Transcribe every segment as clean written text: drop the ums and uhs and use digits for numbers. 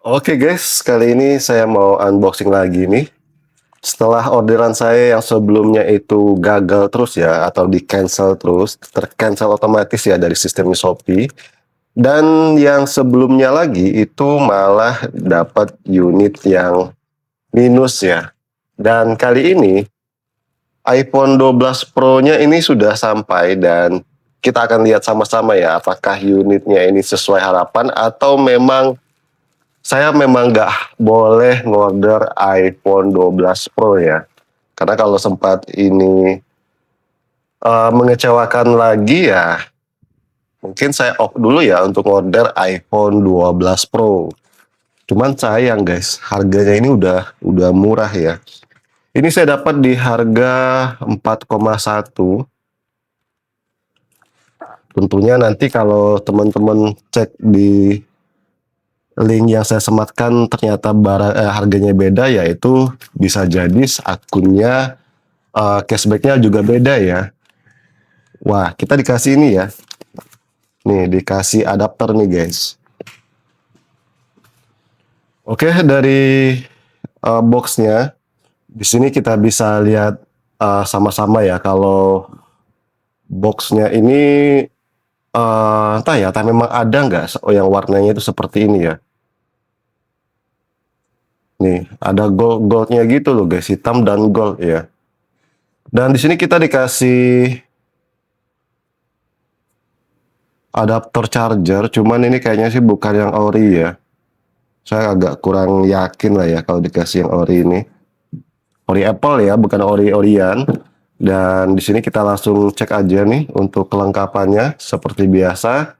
Oke guys, kali ini saya mau unboxing lagi nih. Setelah orderan saya yang sebelumnya itu gagal terus ya, atau di-cancel terus, ter-cancel otomatis ya dari sistemnya Shopee. Dan yang sebelumnya lagi itu malah dapat unit yang minus ya. Dan kali ini iPhone 12 Pro-nya ini sudah sampai dan kita akan lihat sama-sama ya apakah unitnya ini sesuai harapan atau saya memang nggak boleh ngorder iPhone 12 Pro ya. Karena kalau sempat ini mengecewakan lagi ya, mungkin saya off dulu ya untuk order iPhone 12 Pro. Cuman sayang guys, harganya ini udah murah ya. Ini saya dapat di harga 4,1. Tentunya nanti kalau teman-teman cek di link yang saya sematkan ternyata harganya beda, yaitu bisa jadi akunnya cashbacknya juga beda ya. Wah, kita dikasih ini ya. Nih, dikasih adapter nih guys. Oke, dari boxnya, di sini kita bisa lihat sama-sama ya kalau boxnya ini entah ya, entah memang ada nggak yang warnanya itu seperti ini ya. Nih, ada goldnya gitu loh guys, hitam dan gold ya. Dan di sini kita dikasih adaptor charger, cuman ini kayaknya sih bukan yang ori ya. Saya agak kurang yakin lah ya kalau dikasih yang ori ini. Ori Apple ya, bukan ori Orion. Dan di sini kita langsung cek aja nih untuk kelengkapannya seperti biasa.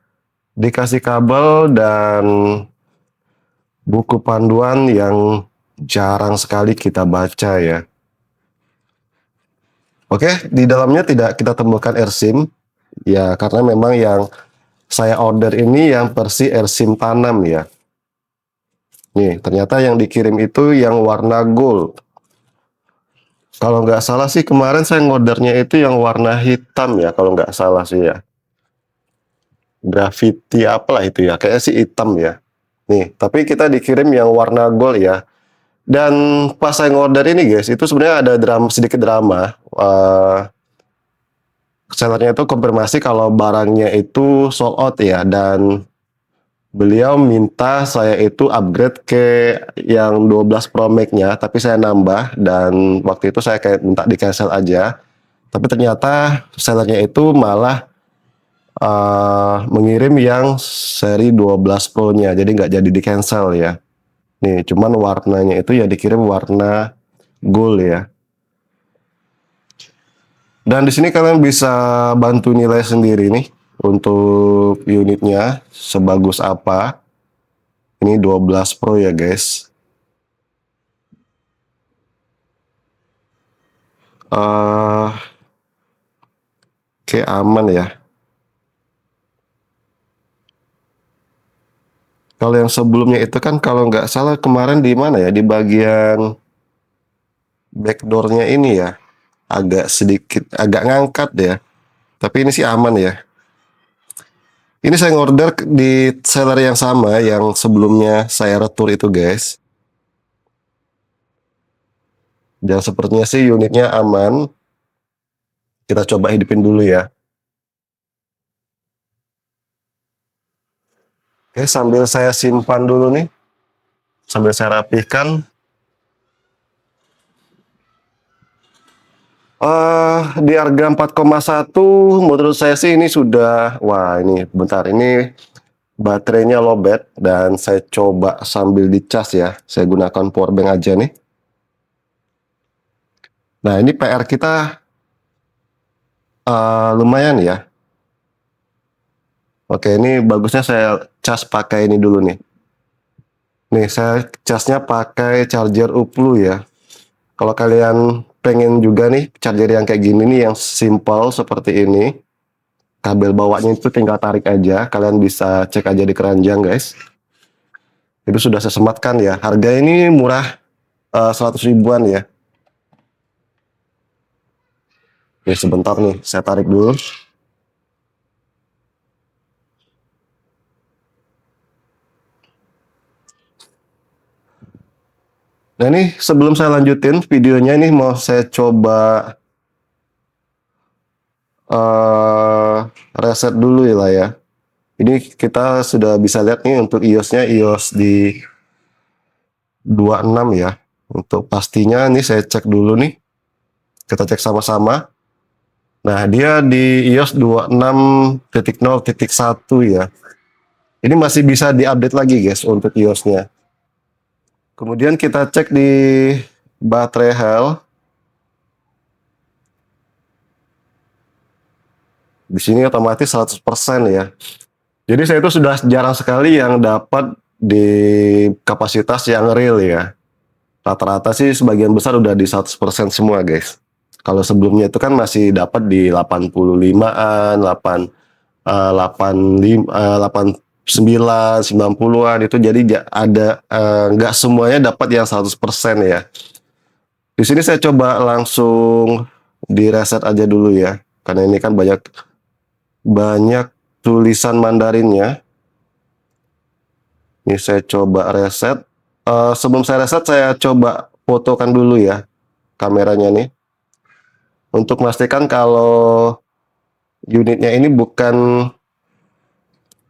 Dikasih kabel dan buku panduan yang jarang sekali kita baca ya. Oke, di dalamnya tidak kita temukan eSIM ya, karena memang yang saya order ini yang versi eSIM tanam ya. Nih, ternyata yang dikirim itu yang warna gold. Kalau nggak salah sih kemarin saya ngordernya itu yang warna hitam ya, kalau nggak salah sih ya. Graffiti apalah itu ya, kayaknya sih hitam ya. Nih, tapi kita dikirim yang warna gold ya. Dan pas saya ngorder ini guys, itu sebenarnya ada sedikit drama. Sellernya itu konfirmasi kalau barangnya itu sold out ya, dan beliau minta saya itu upgrade ke yang 12 Pro Max-nya, tapi saya nambah dan waktu itu saya kayak minta di cancel aja. Tapi ternyata sellernya itu malah mengirim yang seri 12 Pro-nya, jadi nggak jadi di cancel ya. Nih, cuman warnanya itu ya dikirim warna gold ya. Dan di sini kalian bisa bantu nilai sendiri nih untuk unitnya sebagus apa. Ini 12 Pro ya guys. Oke, aman ya. Kalau yang sebelumnya itu kan kalau nggak salah kemarin di mana ya, di bagian backdoornya ini ya, agak sedikit agak ngangkat ya. Tapi ini sih aman ya. Ini saya ngorder di seller yang sama yang sebelumnya saya retur itu guys. Dan sepertinya sih unitnya aman. Kita coba hidupin dulu ya. Oke, sambil saya simpan dulu nih. Sambil saya rapihkan. Di harga 4,1 menurut saya sih ini sudah, wah ini bentar, ini baterainya lowbat dan saya coba sambil dicas ya. Saya gunakan powerbank aja nih. Nah, ini PR kita lumayan ya. Oke, ini bagusnya saya cas pakai ini dulu nih. Nih, saya casnya pakai charger UPLU ya. Kalau kalian pengen juga nih charger yang kayak gini nih, yang simple seperti ini, kabel bawahnya itu tinggal tarik aja. Kalian bisa cek aja di keranjang guys. Itu sudah saya sematkan ya. Harga ini murah, 100 ribuan ya. Oke, sebentar nih, saya tarik dulu. Nah ini sebelum saya lanjutin videonya, ini mau saya coba reset dulu ya lah ya. Ini kita sudah bisa lihat nih untuk iOS-nya, iOS di 26 ya. Untuk pastinya nih saya cek dulu nih. Kita cek sama-sama. Nah, dia di iOS 26.0.1 ya. Ini masih bisa diupdate lagi guys untuk iOS-nya. Kemudian kita cek di baterai health. Di sini otomatis 100% ya. Jadi saya itu sudah jarang sekali yang dapat di kapasitas yang real ya. Rata-rata sih sebagian besar udah di 100% semua guys. Kalau sebelumnya itu kan masih dapat di 85-an, 89, 90-an itu, jadi ada nggak semuanya dapat yang 100% ya. Di sini saya coba langsung di reset aja dulu ya. Karena ini kan banyak tulisan Mandarinnya. Ini saya coba reset. Sebelum saya reset, saya coba fotokan dulu ya kameranya nih. Untuk memastikan kalau unitnya ini bukan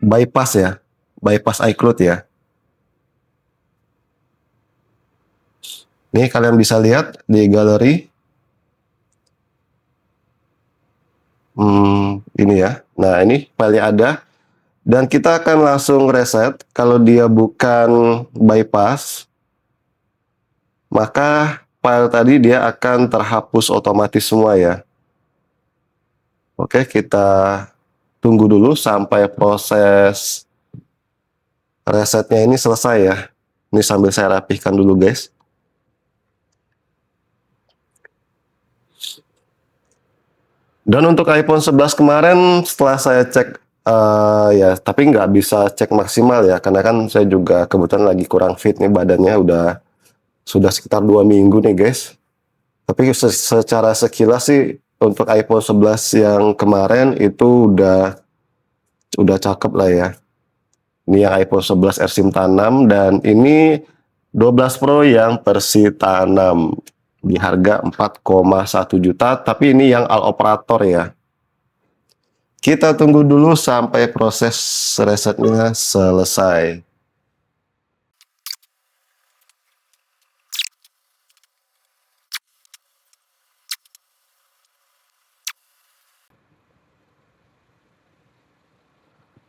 bypass ya. Bypass iCloud ya. Nih kalian bisa lihat di galeri. Ini ya. Nah ini filenya ada. Dan kita akan langsung reset. Kalau dia bukan bypass, maka file tadi dia akan terhapus otomatis semua ya. Oke, kita tunggu dulu sampai proses resetnya ini selesai ya. Ini sambil saya rapihkan dulu guys. Dan untuk iPhone 11 kemarin setelah saya cek ya, tapi nggak bisa cek maksimal ya, karena kan saya juga kebetulan lagi kurang fit nih badannya, sudah sekitar 2 minggu nih guys. Tapi secara sekilas sih untuk iPhone 11 yang kemarin itu udah cakep lah ya. Ini yang iPhone 11 AirSIM tanam, dan ini 12 Pro yang versi tanam di harga 4,1 juta, tapi ini yang all operator ya. Kita tunggu dulu sampai proses resetnya selesai.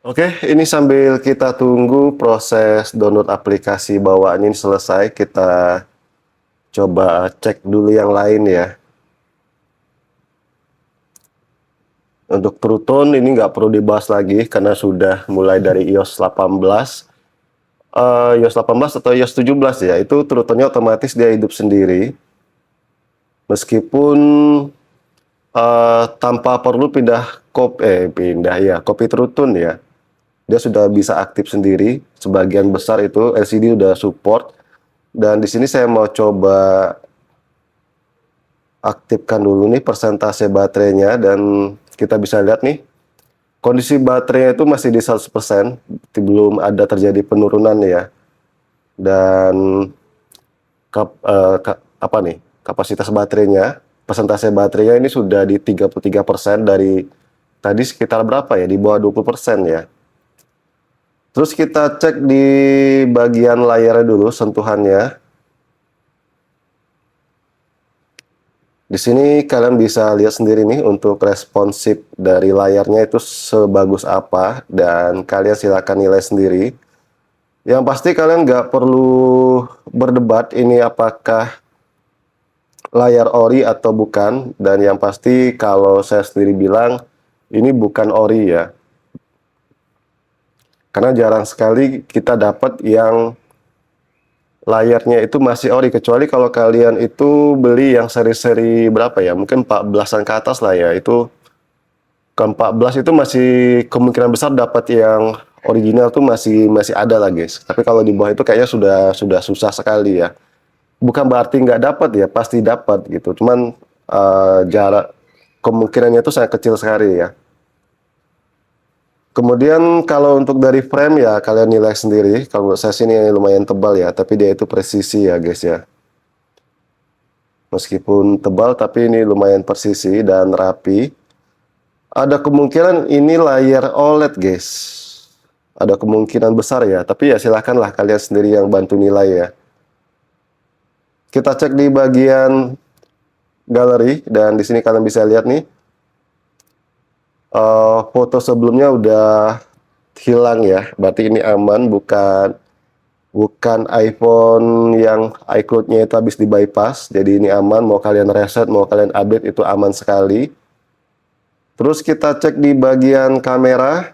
Oke, ini sambil kita tunggu proses download aplikasi bawaan ini selesai, kita coba cek dulu yang lain ya. Untuk True Tone ini nggak perlu dibahas lagi karena sudah mulai dari iOS 18, iOS 18 atau iOS 17 ya, itu True Tone-nya otomatis dia hidup sendiri. Meskipun tanpa perlu copy True Tone ya. Dia sudah bisa aktif sendiri. Sebagian besar itu LCD udah support. Dan di sini saya mau coba aktifkan dulu nih persentase baterainya, dan kita bisa lihat nih kondisi baterainya itu masih di 100%, belum ada terjadi penurunan ya. Dan kapasitas baterainya, persentase baterainya ini sudah di 33%, dari tadi sekitar berapa ya, di bawah 20% ya. Terus kita cek di bagian layarnya dulu, sentuhannya. Di sini kalian bisa lihat sendiri nih untuk responsif dari layarnya itu sebagus apa, dan kalian silakan nilai sendiri. Yang pasti kalian nggak perlu berdebat ini apakah layar ori atau bukan, dan yang pasti kalau saya sendiri bilang ini bukan ori ya. Karena jarang sekali kita dapat yang layarnya itu masih ori, kecuali kalau kalian itu beli yang seri-seri berapa ya, mungkin 14-an ke atas lah ya. Itu ke 14 itu masih kemungkinan besar dapat yang original tuh masih ada lah guys. Tapi kalau di bawah itu kayaknya sudah susah sekali ya. Bukan berarti nggak dapat ya, pasti dapat gitu. Cuman jarak kemungkinannya itu sangat kecil sekali ya. Kemudian kalau untuk dari frame ya kalian nilai sendiri. Kalau saya sini lumayan tebal ya, tapi dia itu presisi ya guys ya. Meskipun tebal, tapi ini lumayan persisi dan rapi. Ada kemungkinan ini layar OLED, guys. Ada kemungkinan besar ya, tapi ya silahkanlah kalian sendiri yang bantu nilai ya. Kita cek di bagian galeri, dan di sini kalian bisa lihat nih, foto sebelumnya udah hilang ya. Berarti ini aman, bukan iPhone yang iCloud-nya itu habis di bypass. Jadi ini aman, mau kalian reset, mau kalian update, itu aman sekali. Terus kita cek di bagian kamera.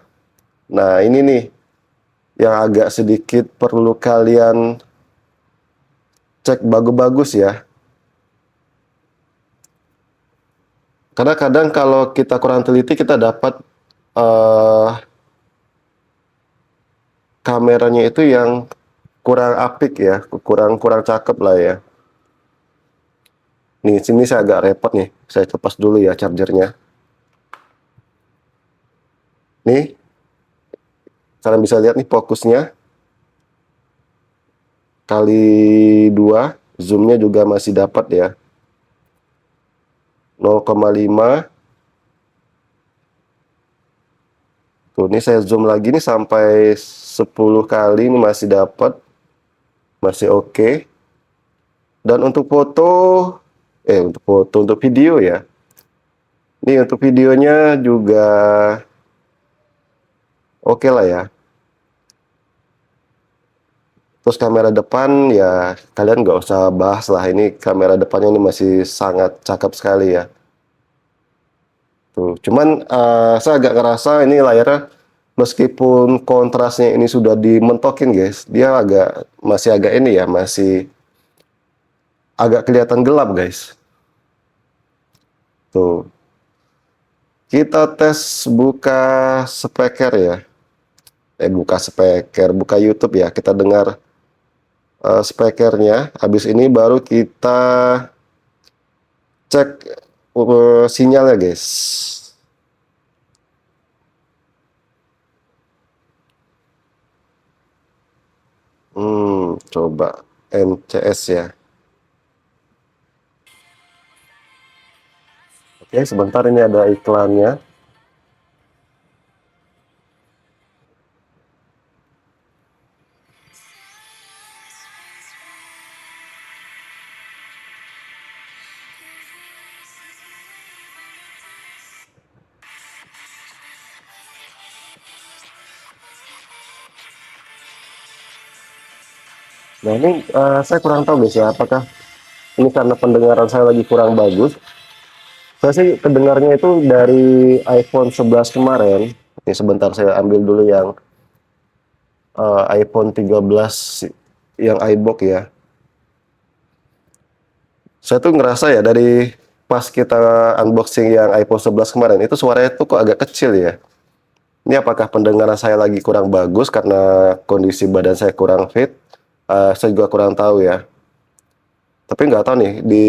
Nah, ini nih yang agak sedikit perlu kalian cek bagus-bagus ya. Karena kadang kalau kita kurang teliti, kita dapat kameranya itu yang kurang apik ya, kurang cakep lah ya. Nih, sini saya agak repot nih. Saya lepas dulu ya chargernya. Nih, kalian bisa lihat nih fokusnya kali 2, zoomnya juga masih dapat ya. 0,5. Tuh, ini saya zoom lagi nih sampai 10 kali, ini masih dapat. Masih oke. Dan untuk video ya. Ini untuk videonya juga oke lah ya. Terus kamera depan ya kalian nggak usah bahas lah, ini kamera depannya ini masih sangat cakep sekali ya. Tuh, cuman saya agak ngerasa ini layarnya meskipun kontrasnya ini sudah dimentokin guys, dia masih agak ini ya, masih agak kelihatan gelap guys. Tuh, kita tes buka speaker ya. Buka YouTube ya. Kita dengar speakernya. Habis ini baru kita cek sinyalnya guys. Coba NCS ya. Oke, sebentar, ini ada iklannya. Nah, ini saya kurang tahu guys ya, apakah ini karena pendengaran saya lagi kurang bagus. Saya sih kedengarnya itu dari iPhone 11 kemarin. Ini sebentar saya ambil dulu yang iPhone 13 yang iBook ya. Saya tuh ngerasa ya dari pas kita unboxing yang iPhone 11 kemarin, itu suaranya tuh kok agak kecil ya. Ini apakah pendengaran saya lagi kurang bagus karena kondisi badan saya kurang fit? Saya juga kurang tahu ya. Tapi nggak tahu nih di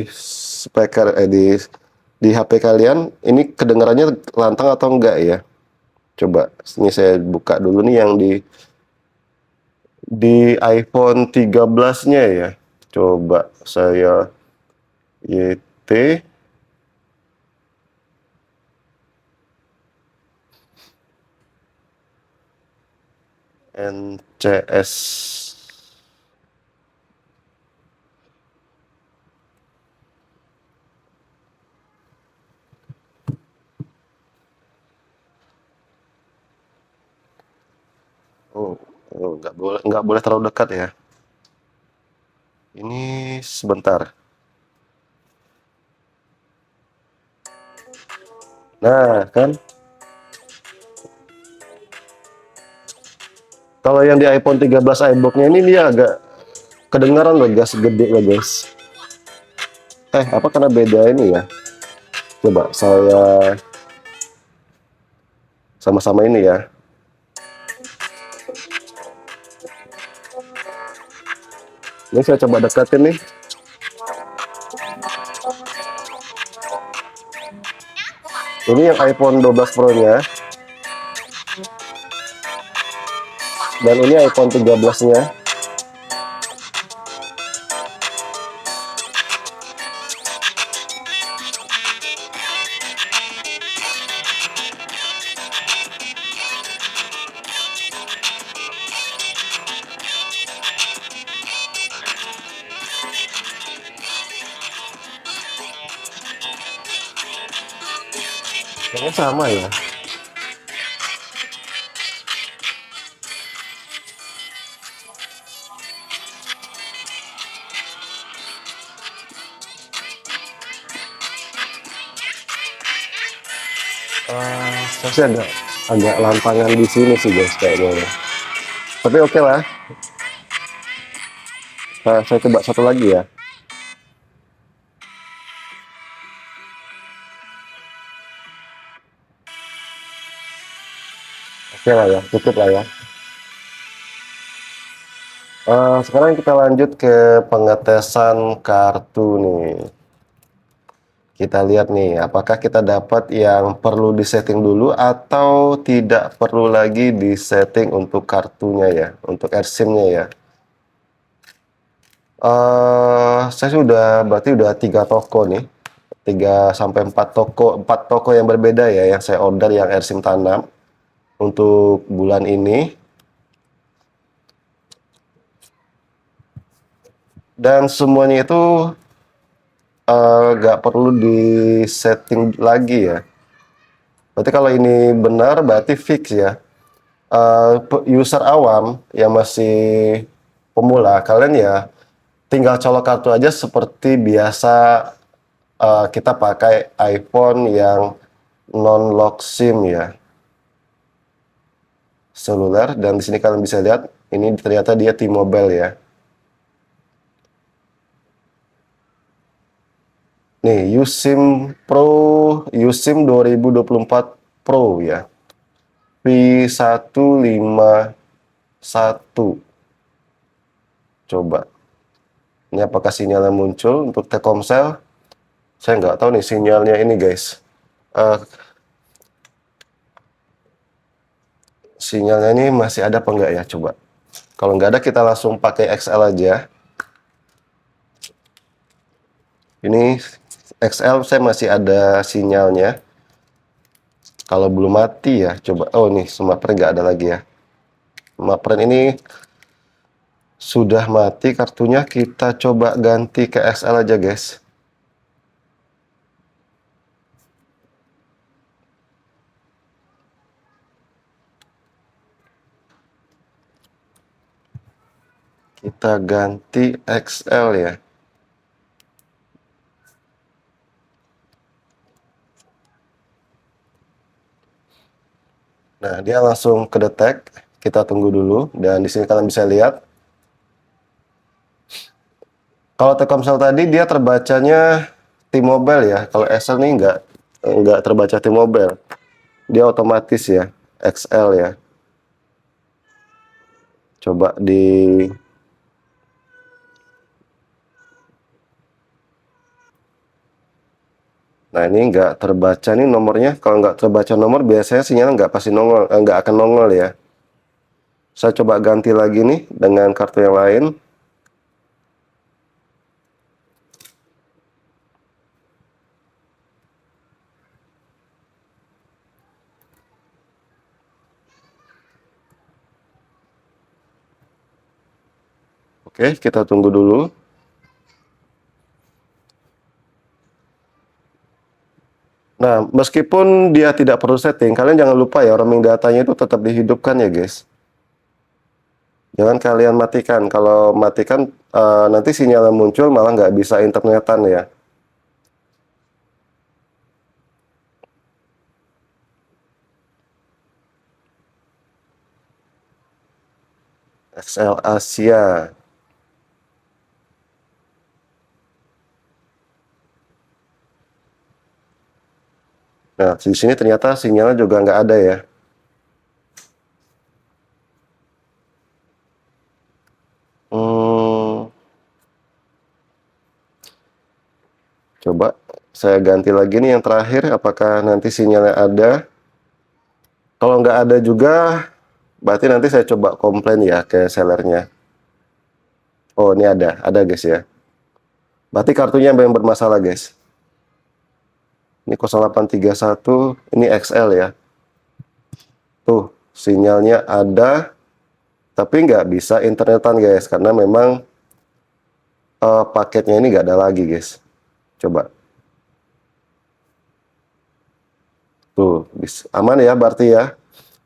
speaker di HP kalian ini kedengarannya lantang atau enggak ya. Coba ini saya buka dulu nih yang di iPhone 13-nya ya. Coba saya YT NCS. Oh, nggak boleh terlalu dekat ya. Ini sebentar. Nah, kan kalau yang di iPhone 13 iBook-nya ini dia agak kedengaran loh guys, gede loh guys. Apa karena beda ini ya? Coba saya sama-sama ini ya. Ini saya coba dekatin nih. Ini yang iPhone 12 Pro-nya. Dan ini iPhone 13-nya. Kayaknya sama ya. Saya sih agak lantangan di sini sih guys kayaknya. Tapi oke lah. Saya coba satu lagi ya. Oke lah ya, cukup lah ya. Sekarang kita lanjut ke pengetesan kartu nih. Kita lihat nih, apakah kita dapat yang perlu disetting dulu atau tidak perlu lagi disetting untuk kartunya ya, untuk eSIM-nya ya. Saya sudah berarti udah 3 toko nih, 3 sampai 4 toko yang berbeda ya, yang saya order yang eSIM tanam untuk bulan ini. Dan semuanya itu nggak perlu disetting lagi ya. Berarti kalau ini benar berarti fix ya. User awam yang masih pemula, kalian ya tinggal colok kartu aja seperti biasa kita pakai iPhone yang non lock SIM ya, seluler. Dan di sini kalian bisa lihat ini ternyata dia T-Mobile ya. Nih, USIM Pro, USIM 2024 Pro ya. P151. Coba. Ini apakah sinyalnya muncul untuk Telkomsel? Saya nggak tahu nih sinyalnya ini guys. Eh, Sinyalnya ini masih ada apa enggak ya? Coba. Kalau nggak ada kita langsung pakai XL aja. Ini XL saya masih ada sinyalnya. Kalau belum mati ya, coba. Oh nih, Smartfren nggak ada lagi ya. Smartfren ini sudah mati kartunya, kita coba ganti ke XL aja guys. Kita ganti XL ya. Nah, dia langsung kedetek. Kita tunggu dulu. Dan di sini kalian bisa lihat. Kalau Telkomsel tadi dia terbacanya T-Mobile ya. Kalau XL ini nggak terbaca T-Mobile. Dia otomatis ya, XL ya. Coba di Nah ini nggak terbaca nih nomornya. Kalau nggak terbaca nomor biasanya sinyal nggak pasti nongol, nggak akan nongol ya. Saya coba ganti lagi nih dengan kartu yang lain. Oke, kita tunggu dulu. Nah, meskipun dia tidak perlu setting, kalian jangan lupa ya, roaming datanya itu tetap dihidupkan ya guys. Jangan kalian matikan. Kalau matikan nanti sinyal yang muncul malah nggak bisa internetan ya. XL Asia. Nah, di sini ternyata sinyalnya juga nggak ada ya. Hmm, Coba saya ganti lagi nih yang terakhir, apakah nanti sinyalnya ada. Kalau nggak ada juga, berarti nanti saya coba komplain ya ke sellernya. Oh, ini ada guys ya. Berarti kartunya yang bermasalah guys. Ini 0831, ini XL ya. Tuh, sinyalnya ada, tapi nggak bisa internetan guys, karena memang paketnya ini nggak ada lagi guys. Coba. Tuh, aman ya berarti ya.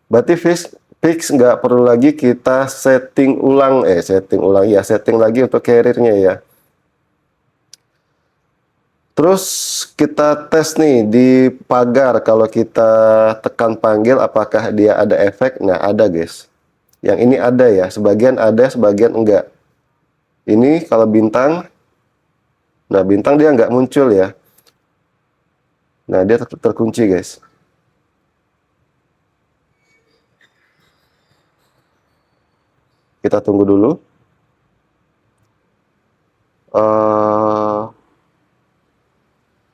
Berarti fix nggak perlu lagi kita setting ulang, setting lagi untuk carrier-nya ya. Terus kita tes nih di pagar, kalau kita tekan panggil apakah dia ada efek? Nah, ada guys. Yang ini ada ya, sebagian ada, sebagian enggak. Ini kalau bintang, nah bintang dia nggak muncul ya. Nah, dia terkunci guys. Kita tunggu dulu.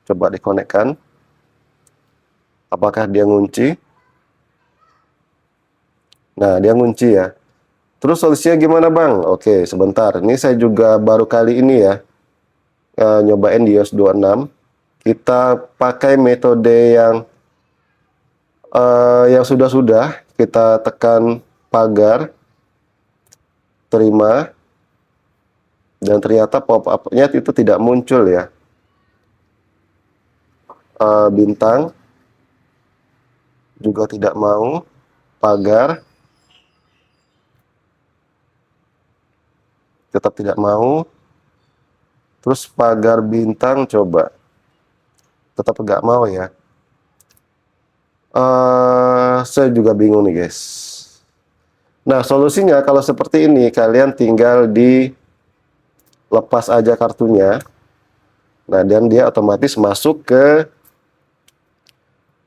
Coba dikonekkan. Apakah dia ngunci? Nah, dia ngunci ya. Terus solusinya gimana Bang? Oke, sebentar. Ini saya juga baru kali ini ya nyobain di iOS 26. Kita pakai metode yang sudah-sudah. Kita tekan pagar, terima, dan ternyata pop-up-nya itu tidak muncul ya. Bintang juga tidak mau, pagar tetap tidak mau, terus pagar bintang coba tetap nggak mau ya. Saya juga bingung nih guys. Nah, solusinya kalau seperti ini kalian tinggal dilepas aja kartunya. Nah, dan dia otomatis masuk ke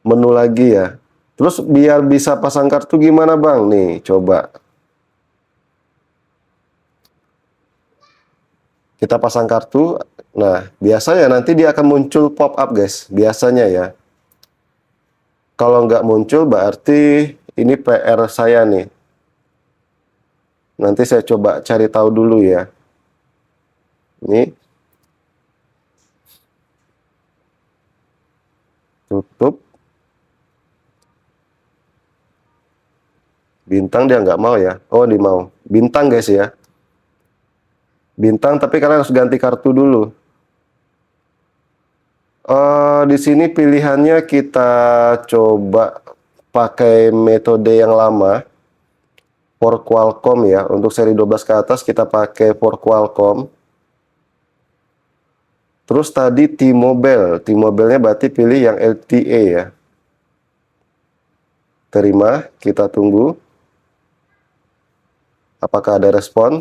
menu lagi ya. Terus biar bisa pasang kartu gimana Bang? Nih, coba kita pasang kartu. Nah, biasanya nanti dia akan muncul pop up guys, biasanya ya. Kalau nggak muncul berarti ini PR saya nih. Nanti saya coba cari tahu dulu ya. Ini tutup. Bintang dia nggak mau ya. Oh, dia mau. Bintang guys ya. Bintang, tapi kalian harus ganti kartu dulu. Di sini pilihannya kita coba pakai metode yang lama, for Qualcomm ya. Untuk seri 12 ke atas kita pakai for Qualcomm. Terus tadi T-Mobile. T-Mobile-nya berarti pilih yang LTE ya. Terima, kita tunggu. Apakah ada respon?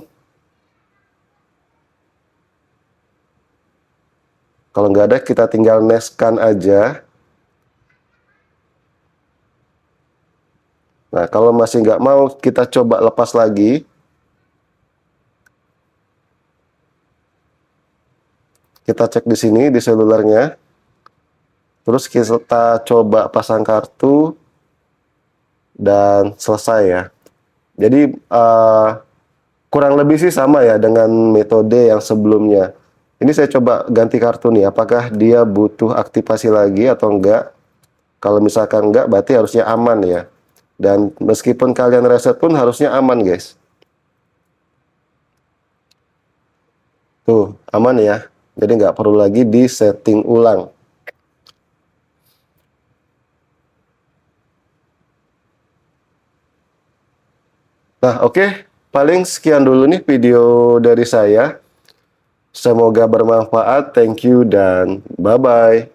Kalau nggak ada, kita tinggal neskan aja. Nah, kalau masih nggak mau, kita coba lepas lagi. Kita cek di sini, di selulernya. Terus kita coba pasang kartu. Dan selesai ya. Jadi, kurang lebih sih sama ya dengan metode yang sebelumnya. Ini saya coba ganti kartu nih, apakah dia butuh aktivasi lagi atau enggak. Kalau misalkan enggak, berarti harusnya aman ya. Dan meskipun kalian reset pun harusnya aman guys. Tuh, aman ya. Jadi nggak perlu lagi di setting ulang. Nah, oke. Paling sekian dulu nih video dari saya. Semoga bermanfaat. Thank you dan bye-bye.